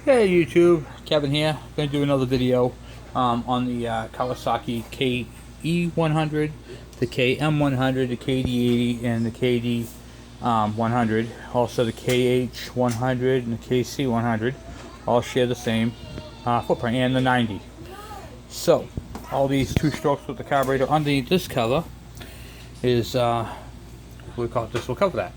Hey YouTube, Kevin here. Going to do another video on the Kawasaki KE100, the KM100, the KD80, and the KD100. Also the KH100 and the KC100 all share the same footprint, and the 90. So all these two strokes with the carburetor underneath this cover is we call it. This will cover that.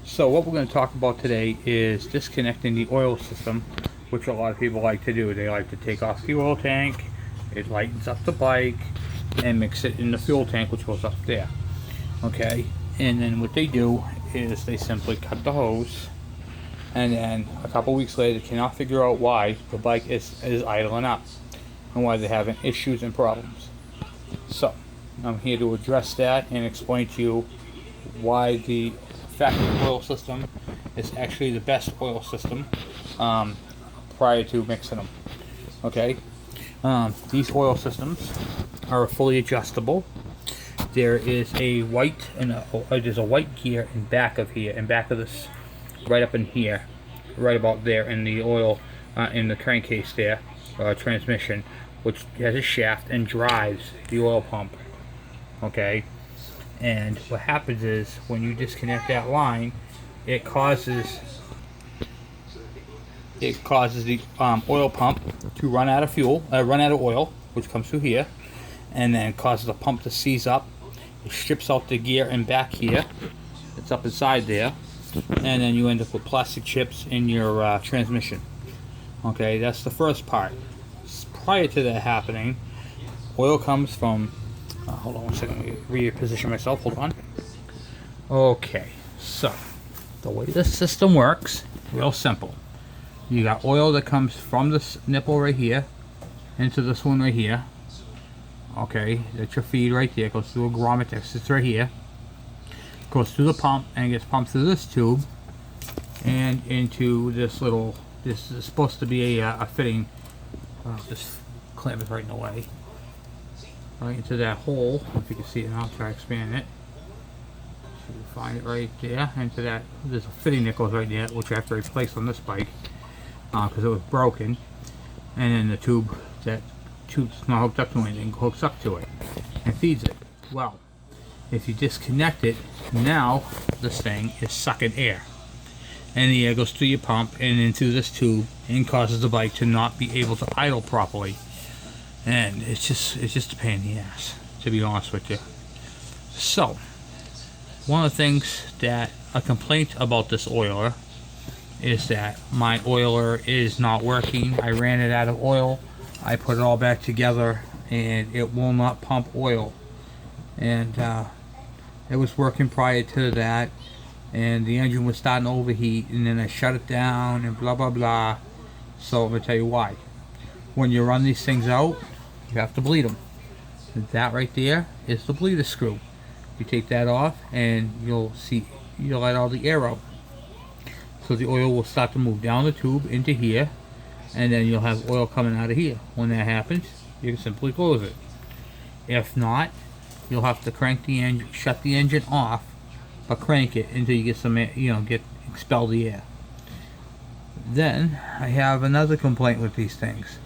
So what we're going to talk about today is disconnecting the oil system, which a lot of people like to do. They like to take off the oil tank, it lightens up the bike, and mix it in the fuel tank, which goes up there. Okay, and then what they do is they simply cut the hose, and then a couple weeks later they cannot figure out why the bike is idling up and why they're having issues and problems. So I'm here to address that and explain to you why the factory oil system is actually the best oil system prior to mixing them. Okay, these oil systems are fully adjustable. There is a white there's a white gear in back of here, in back of this, right up in here, right about there in the oil in the crankcase there, transmission, which has a shaft and drives the oil pump. Okay. And what happens is when you disconnect that line, it causes the oil pump to run out of fuel, run out of oil, which comes through here, and then causes the pump to seize up. It strips out the gear in back here. It's up inside there, and then you end up with plastic chips in your transmission. Okay, that's the first part. Prior to that happening, oil comes from hold on one second, let me reposition myself, hold on. Okay, so the way this system works, real simple. You got oil that comes from this nipple right here into this one right here. Okay, that's your feed right there. It goes through a grommet that sits right here, goes through the pump and gets pumped through this tube and into this little, this is supposed to be a fitting. This clamp is right in the way. Right into that hole, if you can see it now, I'll try to expand it. So you find it right there, into that, there's a fitting that goes right there, which I have to replace on this bike, because it was broken. And then the tube's not hooked up to anything, hooks up to it, and feeds it. Well, if you disconnect it, now this thing is sucking air. And the air goes through your pump and into this tube, and causes the bike to not be able to idle properly. And it's just a pain in the ass, to be honest with you. So, one of the things that a complaint about this oiler is that my oiler is not working. I ran it out of oil. I put it all back together, and it will not pump oil. And it was working prior to that, and the engine was starting to overheat, and then I shut it down, and blah blah blah. So I'm gonna tell you why. When you run these things out, you have to bleed them. That right there is the bleeder screw. You take that off and you'll let all the air out. So the oil will start to move down the tube into here, and then you'll have oil coming out of here. When that happens, you can simply close it. If not, you'll have to crank the engine, shut the engine off, but crank it until you get some air, expel the air. Then I have another complaint with these things.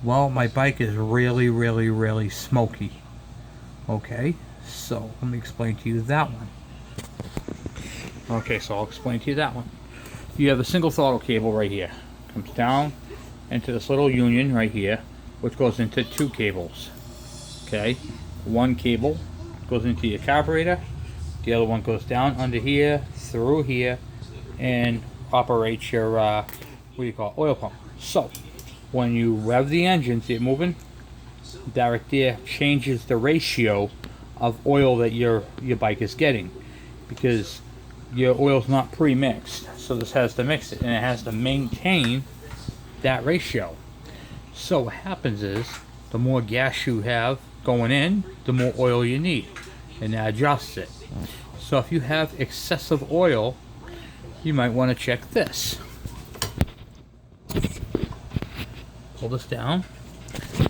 Well, my bike is really smoky. Okay, so let me explain to you that one. Okay, so I'll explain to you that one. You have a single throttle cable right here. Comes down into this little union right here, which goes into two cables. Okay, one cable goes into your carburetor. The other one goes down under here, through here, and operates your oil pump. So when you rev the engine, see it moving? That right there changes the ratio of oil that your bike is getting, because your oil's not pre-mixed. So this has to mix it, and it has to maintain that ratio. So what happens is, the more gas you have going in, the more oil you need, and that adjusts it. So if you have excessive oil, you might want to check this. Pull this down.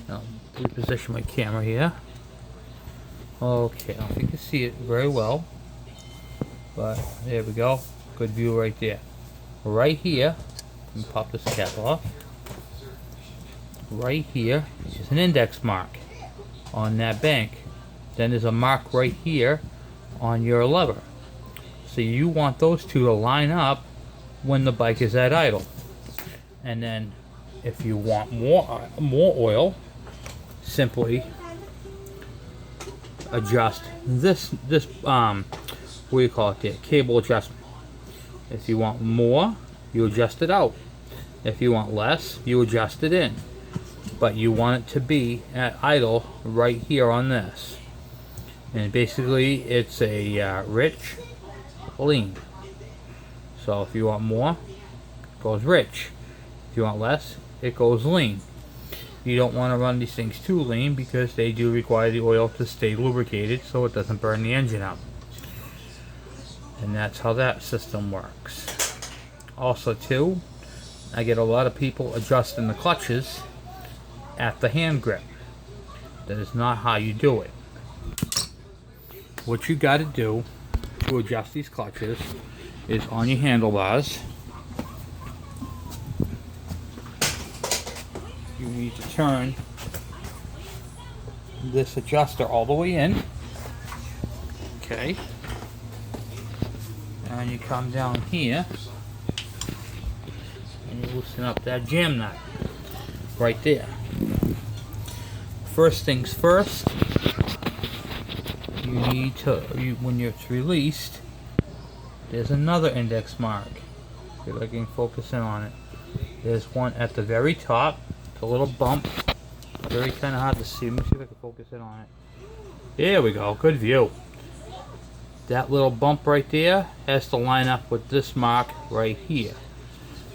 I'll reposition my camera here. Okay, I don't think you can see it very well, but there we go. Good view right there. Right here, let me pop this cap off. right here is an index mark on that bank. Then there's a mark right here on your lever. So you want those two to line up when the bike is at idle. And then if you want more oil, simply adjust this what do you call it there? Cable adjustment. If you want more, you adjust it out. If you want less, you adjust it in. But you want it to be at idle right here on this. And basically it's a rich, lean. So if you want more, it goes rich. If you want less, it goes lean. You don't want to run these things too lean because they do require the oil to stay lubricated so it doesn't burn the engine up. And that's how that system works. Also too, I get a lot of people adjusting the clutches at the hand grip. That is not how you do it. What you got to do to adjust these clutches is on your handlebars. You need to turn this adjuster all the way in. Okay. And you come down here and you loosen up that jam nut right there. First things first, you need to, when it's released, there's another index mark. See if I can focus in on it. There's one at the very top, a little bump, very kind of hard to see. Let me see if I can focus in on it. There we go, good view. That little bump right there has to line up with this mark right here.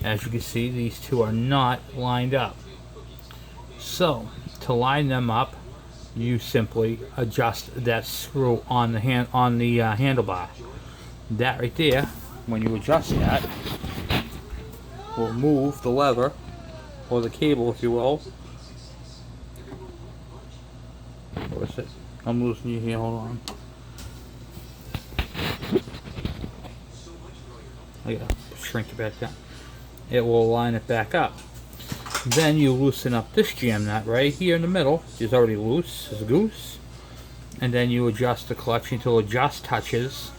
As you can see, these two are not lined up. So, to line them up, you simply adjust that screw on the handlebar. That right there, when you adjust that, will move the lever, or the cable if you will. Where is it? I'm losing you here, hold on. I gotta shrink it back down. It will line it back up. Then you loosen up this jam nut right here in the middle. It's already loose as a goose. And then you adjust the clutch until it just touches,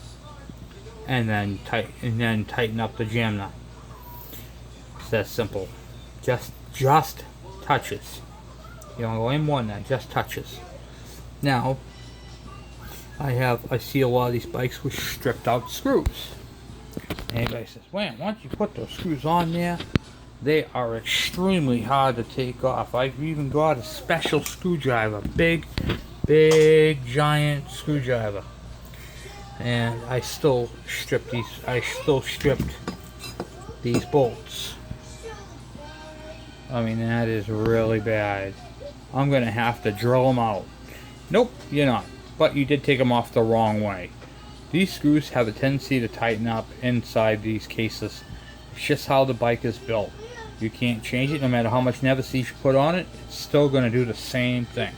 and then tighten up the jam nut. It's that simple. Just touches. You don't go any more than that. Just touches. Now, I see a lot of these bikes with stripped out screws. Anybody says, "Man, once you put those screws on there, they are extremely hard to take off." I've even got a special screwdriver, big giant screwdriver, and I still stripped these bolts. I mean, that is really bad. I'm gonna have to drill them out. Nope, you're not. But you did take them off the wrong way. These screws have a tendency to tighten up inside these cases. It's just how the bike is built. You can't change it. No matter how much Never-Seez you put on it, it's still going to do the same thing.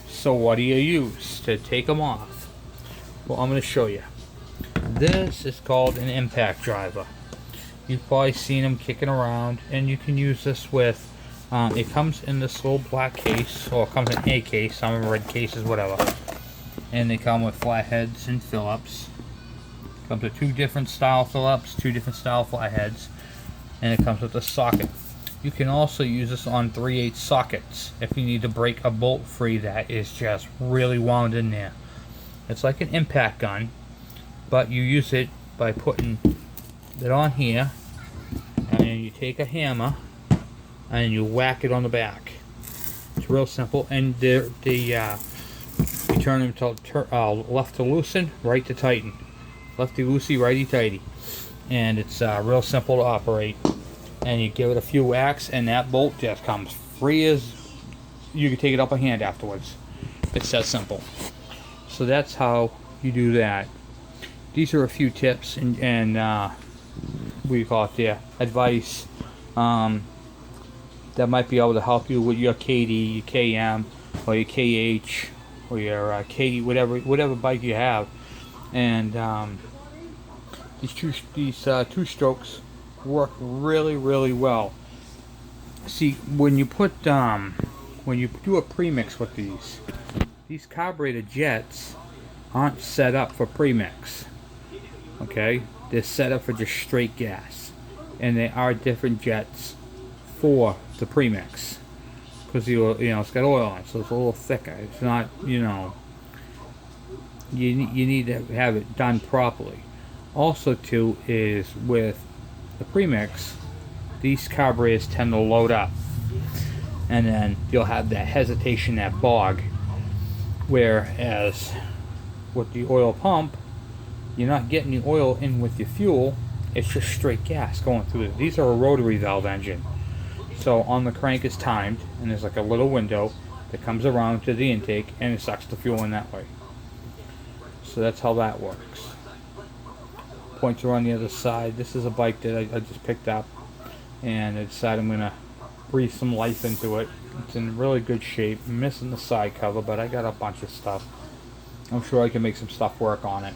So what do you use to take them off? Well, I'm going to show you. This is called an impact driver. You've probably seen them kicking around, and you can use this with, it comes in this little black case, or it comes in a case, some red cases, whatever. And they come with flatheads and Phillips. Comes with two different style Phillips, two different style flatheads, and it comes with a socket. You can also use this on 3/8 sockets if you need to break a bolt free that is just really wound in there. It's like an impact gun, but you use it by putting it on here, and then you take a hammer and you whack it on the back. It's real simple, and you turn them to left to loosen, right to tighten. Lefty loosey, righty tighty. And it's real simple to operate. And you give it a few whacks, and that bolt just comes free as you can take it up a hand afterwards. It's that simple. So that's how you do that. These are a few tips and what do you call it there? Advice that might be able to help you with your KD, your KM, or your KH, or your KD, whatever bike you have. And these two strokes work really well. see, when you do a premix with these carburetor jets aren't set up for premix. Okay, they're set up for just straight gas, and they are different jets for the premix because it's got oil on it, so it's a little thicker. It's not, you need to have it done properly. Also, too, is with the premix, these carburetors tend to load up, and then you'll have that hesitation, that bog. Whereas with the oil pump, you're not getting the oil in with your fuel, it's just straight gas going through it. These are a rotary valve engine. So on the crank is timed, and there's like a little window that comes around to the intake, and it sucks the fuel in that way. So that's how that works. Points are on the other side. This is a bike that I just picked up, and I decided I'm going to breathe some life into it. It's in really good shape. I'm missing the side cover, but I got a bunch of stuff. I'm sure I can make some stuff work on it.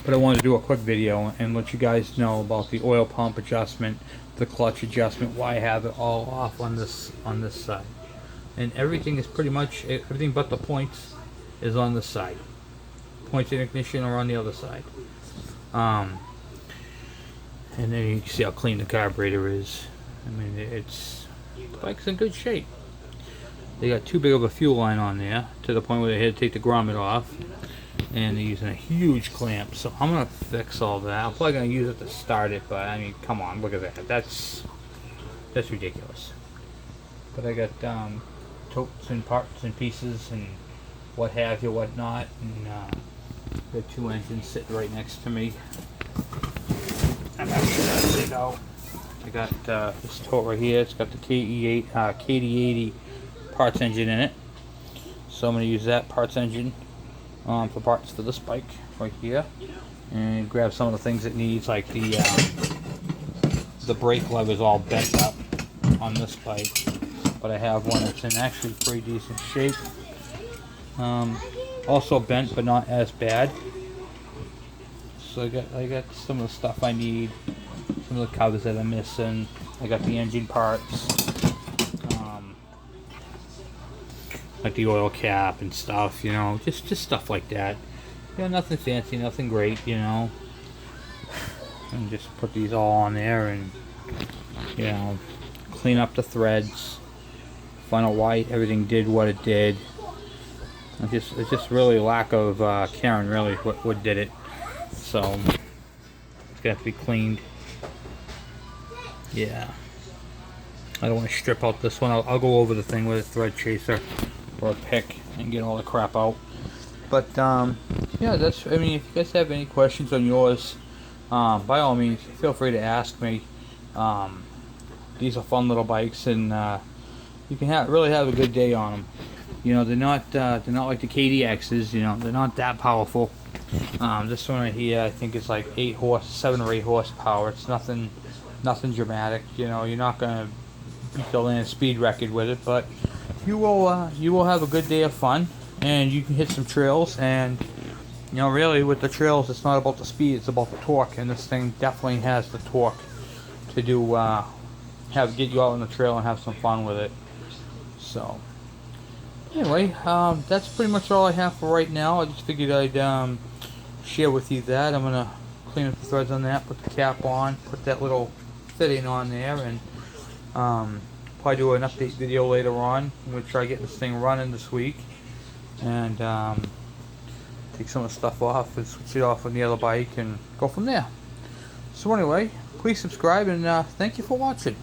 But I wanted to do a quick video and let you guys know about the oil pump adjustment, the clutch adjustment, why I have it all off on this side. And everything is pretty much, everything but the points is on this side. Points and ignition are on the other side. And then you can see how clean the carburetor is. I mean, the bike's in good shape. They got too big of a fuel line on there to the point where they had to take the grommet off, and they're using a huge clamp. So I'm gonna fix all that. I'm probably gonna use it to start it, but I mean, come on, look at that. That's ridiculous. But I got totes and parts and pieces and what have you, what not, and the two engines sitting right next to me. I'm not sure how they go. I got this tote right here. It's got the KD80 parts engine in it. So I'm going to use that parts engine for parts for this bike right here. And grab some of the things it needs, like the brake lever is all bent up on this bike. But I have one that's in actually pretty decent shape. Also bent, but not as bad. So I got some of the stuff I need. Some of the covers that I'm missing. I got the engine parts, like the oil cap and stuff, just stuff like that. Nothing fancy, nothing great, And just put these all on there and, clean up the threads, find out why everything did what it did. It's just really lack of caring, really, what did it. So it's gonna have to be cleaned. Yeah, I don't want to strip out this one. I'll go over the thing with a thread chaser or a pick and get all the crap out. But yeah, I mean, if you guys have any questions on yours, by all means, feel free to ask me. These are fun little bikes, and you can really have a good day on them. They're not like the KDXs. They're not that powerful. This one right here, I think it's like 7 or 8 horsepower. It's nothing dramatic. You're not gonna beat the land speed record with it, but you will have a good day of fun, and you can hit some trails. And really with the trails, it's not about the speed, it's about the torque, and this thing definitely has the torque to get you out on the trail and have some fun with it. So anyway, that's pretty much all I have for right now. I just figured I'd share with you that. I'm gonna clean up the threads on that, put the cap on, put that little fitting on there, and probably do an update video later on. I'm going to try getting this thing running this week, and take some of the stuff off and switch it off on the other bike and go from there. So anyway, please subscribe, and thank you for watching.